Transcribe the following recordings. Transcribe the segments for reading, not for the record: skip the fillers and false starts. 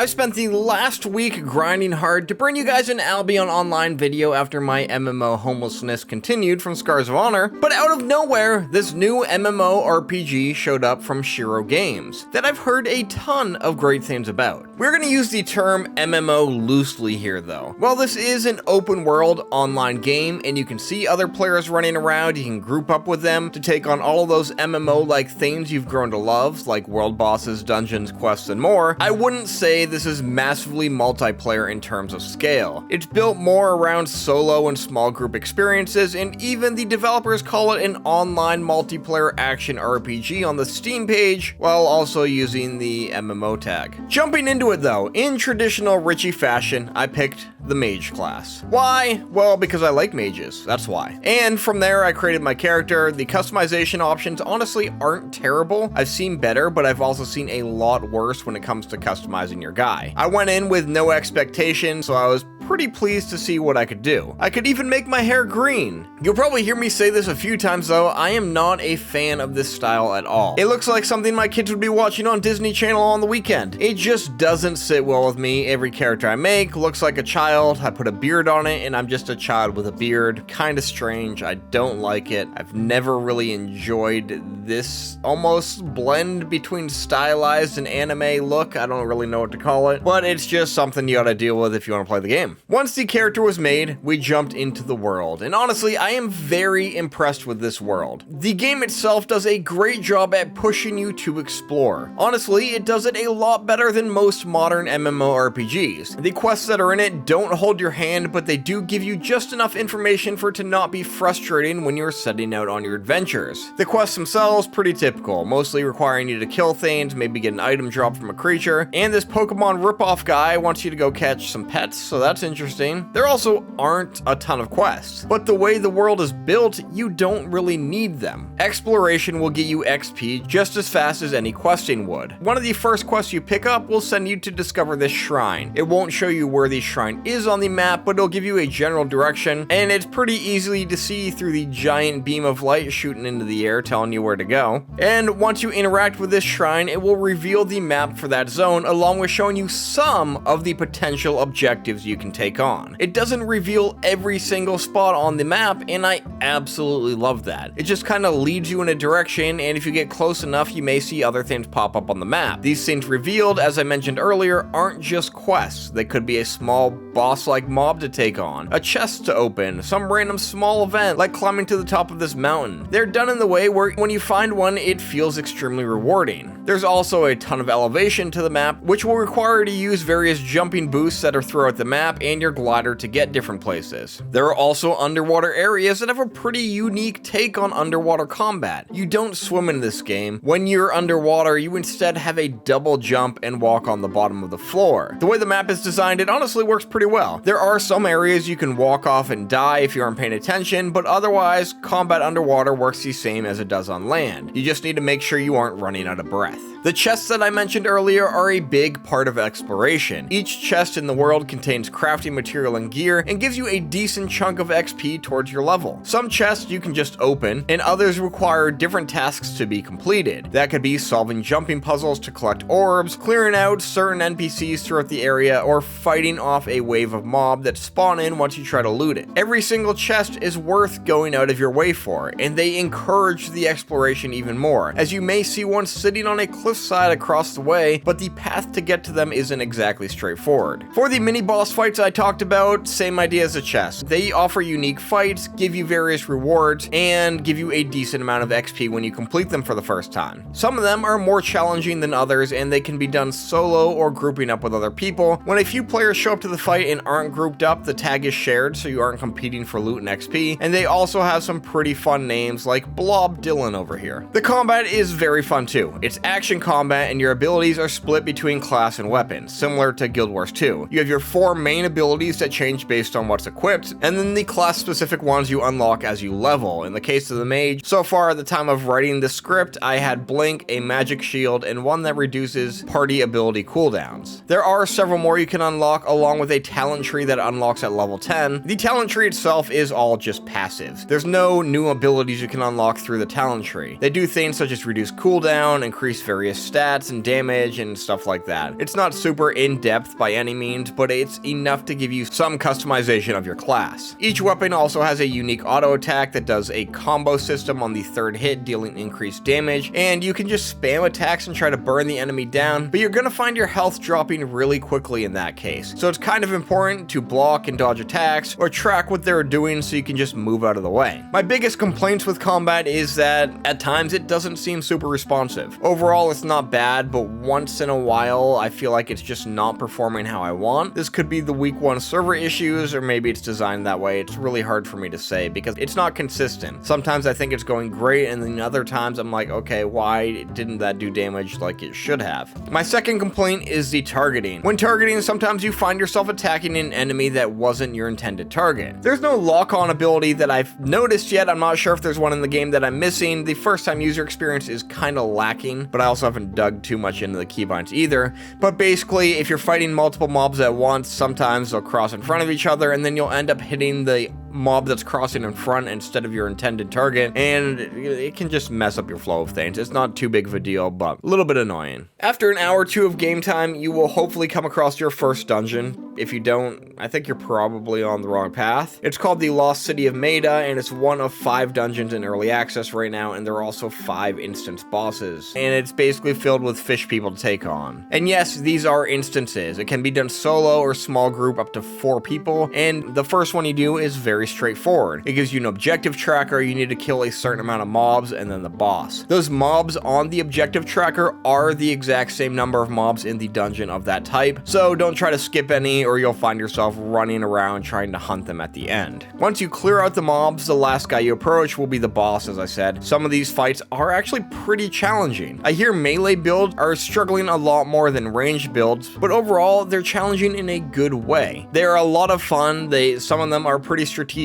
I spent the last week grinding hard to bring you guys an Albion Online video after my MMO homelessness continued from Scars of Honor, but out of nowhere, this new MMORPG showed up from Shiro Games that I've heard a ton of great things about. We're going to use the term MMO loosely here though. While this is an open world online game and you can see other players running around, you can group up with them to take on all of those MMO-like things you've grown to love, like world bosses, dungeons, quests, and more, I wouldn't say this is massively multiplayer in terms of scale. It's built more around solo and small group experiences, and even the developers call it an online multiplayer action RPG on the Steam page, while also using the MMO tag. Jumping into it though, in traditional Richie fashion, I picked the mage class. Why? Well, because I like mages, that's why. And from there, I created my character. The customization options honestly aren't terrible. I've seen better, but I've also seen a lot worse when it comes to customizing your guy. I went in with no expectations, so I was pretty pleased to see what I could do. I could even make my hair green. You'll probably hear me say this a few times though, I am not a fan of this style at all. It looks like something my kids would be watching on Disney Channel on the weekend. It just doesn't sit well with me. Every character I make looks like a child. I put a beard on it and I'm just a child with a beard. Kinda strange. I don't like it. I've never really enjoyed this almost blend between stylized and anime look. I don't really know what to call it, but it's just something you gotta deal with if you want to play the game. Once the character was made, we jumped into the world, and honestly, I am very impressed with this world. The game itself does a great job at pushing you to explore. Honestly, it does it a lot better than most modern MMORPGs. The quests that are in it don't hold your hand, but they do give you just enough information for it to not be frustrating when you're setting out on your adventures. The quests themselves, pretty typical, mostly requiring you to kill things, maybe get an item drop from a creature, and this Pokemon ripoff guy wants you to go catch some pets, so that's interesting. There also aren't a ton of quests, but the way the world is built, you don't really need them. Exploration will get you XP just as fast as any questing would. One of the first quests you pick up will send you to discover this shrine. It won't show you where the shrine is on the map, but it'll give you a general direction, and it's pretty easily to see through the giant beam of light shooting into the air telling you where to go. And once you interact with this shrine, it will reveal the map for that zone, along with showing you some of the potential objectives you can take on. It doesn't reveal every single spot on the map, and I absolutely love that. It just kind of leads you in a direction, and if you get close enough, you may see other things pop up on the map. These things revealed, as I mentioned earlier, aren't just quests. They could be a small boss-like mob to take on, a chest to open, some random small event like climbing to the top of this mountain. They're done in the way where when you find one, it feels extremely rewarding. There's also a ton of elevation to the map, which will require you to use various jumping boosts that are throughout the map and your glider to get different places. There are also underwater areas that have a pretty unique take on underwater combat. You don't swim in this game. When you're underwater, you instead have a double jump and walk on the bottom of the floor. The way the map is designed, it honestly works pretty well. There are some areas you can walk off and die if you aren't paying attention, but otherwise, combat underwater works the same as it does on land. You just need to make sure you aren't running out of breath. The chests that I mentioned earlier are a big part of exploration. Each chest in the world contains crafting material and gear and gives you a decent chunk of XP towards your level. Some chests you can just open, and others require different tasks to be completed. That could be solving jumping puzzles to collect orbs, clearing out certain NPCs throughout the area, or fighting off a wave of mob that spawn in once you try to loot it. Every single chest is worth going out of your way for, and they encourage the exploration even more, as you may see one sitting on a cliffside across the way, but the path to get to them isn't exactly straightforward. For the mini boss fights I talked about, same idea as a chest. They offer unique fights, give you various rewards, and give you a decent amount of XP when you complete them for the first time. Some of them are more challenging than others, and they can be done solo or grouping up with other people. When a few players show up to the fight and aren't grouped up, the tag is shared so you aren't competing for loot and XP, and they also have some pretty fun names like Blob Dylan over here. The combat is very fun too. It's action combat, and your abilities are split between class and weapons, similar to Guild Wars 2. You have your 4 main abilities that change based on what's equipped, and then the class-specific ones you unlock as you level. In the case of the mage, so far at the time of writing the script, I had Blink, a magic shield, and one that reduces party ability cooldowns. There are several more you can unlock, along with a talent tree that unlocks at level 10. The talent tree itself is all just passive. There's no new abilities you can unlock through the talent tree. They do things such as reduce cooldown, increase various stats and damage and stuff like that. It's not super in-depth by any means, but it's enough to give you some customization of your class. Each weapon also has a unique auto attack that does a combo system on the third hit, dealing increased damage, and you can just spam attacks and try to burn the enemy down, but you're gonna find your health dropping really quickly in that case. So it's kind of important to block and dodge attacks or track what they're doing so you can just move out of the way. My biggest complaints with combat is that at times it doesn't seem super responsive. Overall, it's not bad, but once in a while I feel like it's just not performing how I want. This could be the week 1 server issues, or maybe it's designed that way. It's really hard for me to say because it's not consistent. Sometimes I think it's going great, and then other times I'm like, okay, why didn't that do damage like it should have? My second complaint is the targeting. When targeting, sometimes you find yourself attacking an enemy that wasn't your intended target. There's no lock-on ability that I've noticed yet. I'm not sure if there's one in the game that I'm missing. The first-time user experience is kind of lacking, but I also haven't dug too much into the keybinds either. But basically, if you're fighting multiple mobs at once, sometimes they'll cross in front of each other, and then you'll end up hitting the mob that's crossing in front instead of your intended target, and it can just mess up your flow of things. It's not too big of a deal, but a little bit annoying. After an hour or two of game time, you will hopefully come across your first dungeon. If you don't, I think you're probably on the wrong path. It's called the Lost City of Maida, and it's one of 5 dungeons in early access right now, and there are also 5 instance bosses. And it's basically filled with fish people to take on. And yes, these are instances. It can be done solo or small group up to 4 people, and the first one you do is very straightforward. It gives you an objective tracker. You need to kill a certain amount of mobs and then the boss. Those mobs on the objective tracker are the exact same number of mobs in the dungeon of that type, so don't try to skip any or you'll find yourself running around trying to hunt them at the end. Once you clear out the mobs, the last guy you approach will be the boss, as I said. Some of these fights are actually pretty challenging. I hear melee builds are struggling a lot more than ranged builds, but overall they're challenging in a good way. They are a lot of fun. Some of them are pretty strategic.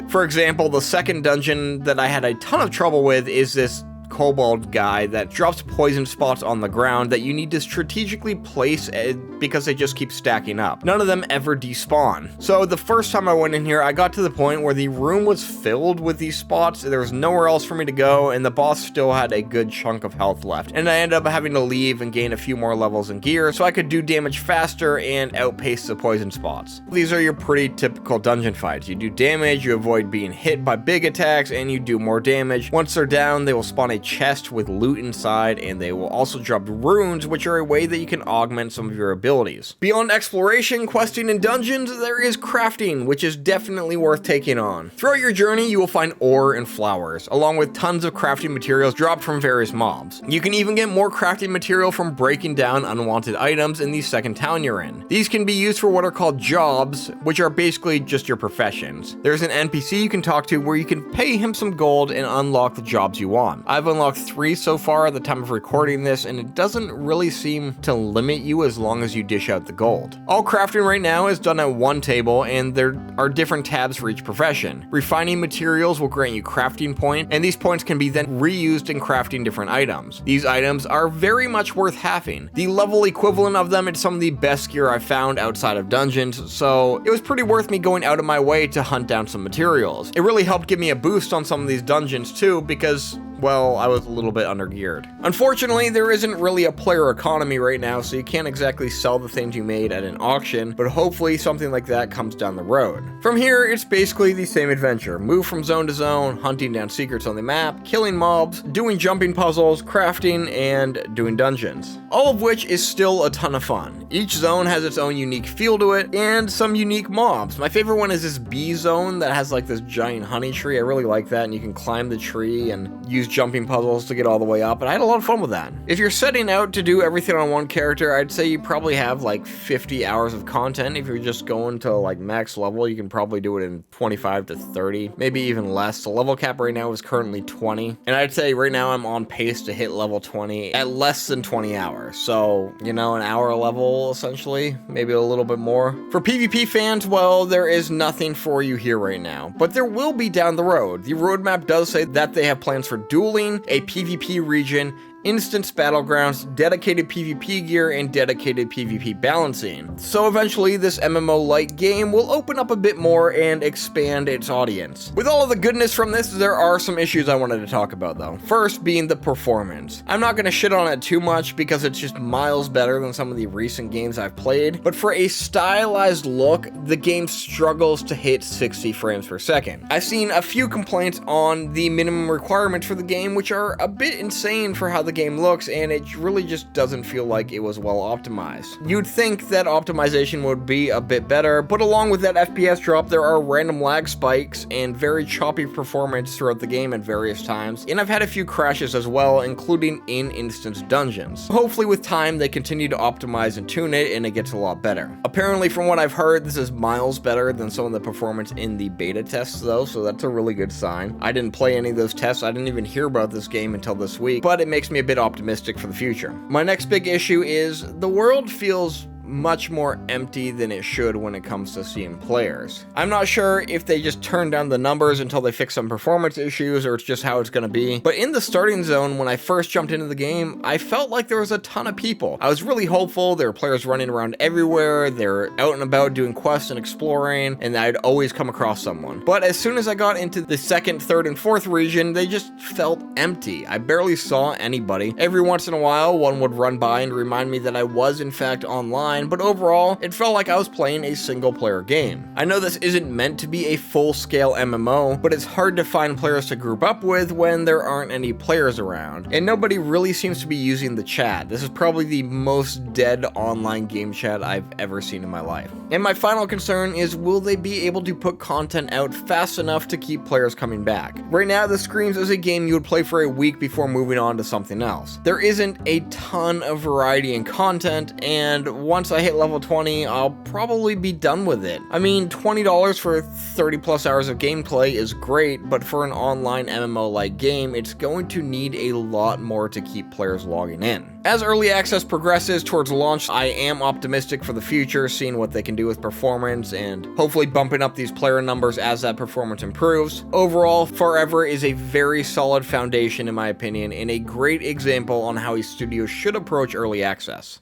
For example, the second dungeon that I had a ton of trouble with is this kobold guy that drops poison spots on the ground that you need to strategically place because they just keep stacking up. None of them ever despawn. So the first time I went in here, I got to the point where the room was filled with these spots. There was nowhere else for me to go, and the boss still had a good chunk of health left. And I ended up having to leave and gain a few more levels in gear so I could do damage faster and outpace the poison spots. These are your pretty typical dungeon fights. You do damage, you avoid being hit by big attacks, and you do more damage. Once they're down, they will spawn a chest with loot inside, and they will also drop runes, which are a way that you can augment some of your abilities. Beyond exploration, questing, and dungeons, there is crafting, which is definitely worth taking on. Throughout your journey, you will find ore and flowers, along with tons of crafting materials dropped from various mobs. You can even get more crafting material from breaking down unwanted items in the second town you're in. These can be used for what are called jobs, which are basically just your professions. There's an NPC you can talk to where you can pay him some gold and unlock the jobs you want. I've unlocked 3 so far at the time of recording this, and it doesn't really seem to limit you as long as you dish out the gold. All crafting right now is done at one table, and there are different tabs for each profession. Refining materials will grant you crafting points, and these points can be then reused in crafting different items. These items are very much worth having. The level equivalent of them is some of the best gear I've found outside of dungeons, so it was pretty worth me going out of my way to hunt down some materials. It really helped give me a boost on some of these dungeons too, because well, I was a little bit undergeared. Unfortunately, there isn't really a player economy right now, so you can't exactly sell the things you made at an auction, but hopefully something like that comes down the road. From here, it's basically the same adventure. Move from zone to zone, hunting down secrets on the map, killing mobs, doing jumping puzzles, crafting, and doing dungeons. All of which is still a ton of fun. Each zone has its own unique feel to it, and some unique mobs. My favorite one is this bee zone that has like this giant honey tree. I really like that, and you can climb the tree and use jumping puzzles to get all the way up, and I had a lot of fun with that. If you're setting out to do everything on one character, I'd say you probably have like 50 hours of content. If you're just going to like max level, you can probably do it in 25 to 30, maybe even less. The level cap right now is currently 20, and I'd say right now I'm on pace to hit level 20 at less than 20 hours. So, you know, an hour a level essentially, maybe a little bit more. For PvP fans, well, there is nothing for you here right now, but there will be down the road. The roadmap does say that they have plans for dueling, a PvP region, instance battlegrounds, dedicated PvP gear, and dedicated PvP balancing. So eventually this MMO-like game will open up a bit more and expand its audience. With all of the goodness from this, there are some issues I wanted to talk about though. First being the performance. I'm not gonna shit on it too much because it's just miles better than some of the recent games I've played, but for a stylized look, the game struggles to hit 60 frames per second. I've seen a few complaints on the minimum requirements for the game, which are a bit insane for how the game looks, and it really just doesn't feel like it was well optimized. You'd think that optimization would be a bit better, but along with that FPS drop, there are random lag spikes and very choppy performance throughout the game at various times, and I've had a few crashes as well, including in instance dungeons. Hopefully with time they continue to optimize and tune it and it gets a lot better. Apparently from what I've heard, this is miles better than some of the performance in the beta tests though, so that's a really good sign. I didn't play any of those tests, I didn't even hear about this game until this week, but it makes me a bit optimistic for the future. My next big issue is the world feels much more empty than it should when it comes to seeing players. I'm not sure if they just turn down the numbers until they fix some performance issues or it's just how it's gonna be, but in the starting zone when I first jumped into the game, I felt like there was a ton of people. I was really hopeful, there were players running around everywhere, they're out and about doing quests and exploring, and I'd always come across someone. But as soon as I got into the second, third, and fourth region, they just felt empty. I barely saw anybody. Every once in a while, one would run by and remind me that I was in fact online, but overall, it felt like I was playing a single-player game. I know this isn't meant to be a full-scale MMO, but it's hard to find players to group up with when there aren't any players around, and nobody really seems to be using the chat. This is probably the most dead online game chat I've ever seen in my life. And my final concern is, will they be able to put content out fast enough to keep players coming back? Right now, this screams as a game you would play for a week before moving on to something else. There isn't a ton of variety in content, and once I hit level 20, I'll probably be done with it. I mean, $20 for 30 plus hours of gameplay is great, but for an online MMO-like game, it's going to need a lot more to keep players logging in. As early access progresses towards launch, I am optimistic for the future, seeing what they can do with performance and hopefully bumping up these player numbers as that performance improves. Overall, Farever is a very solid foundation in my opinion, and a great example on how a studio should approach early access.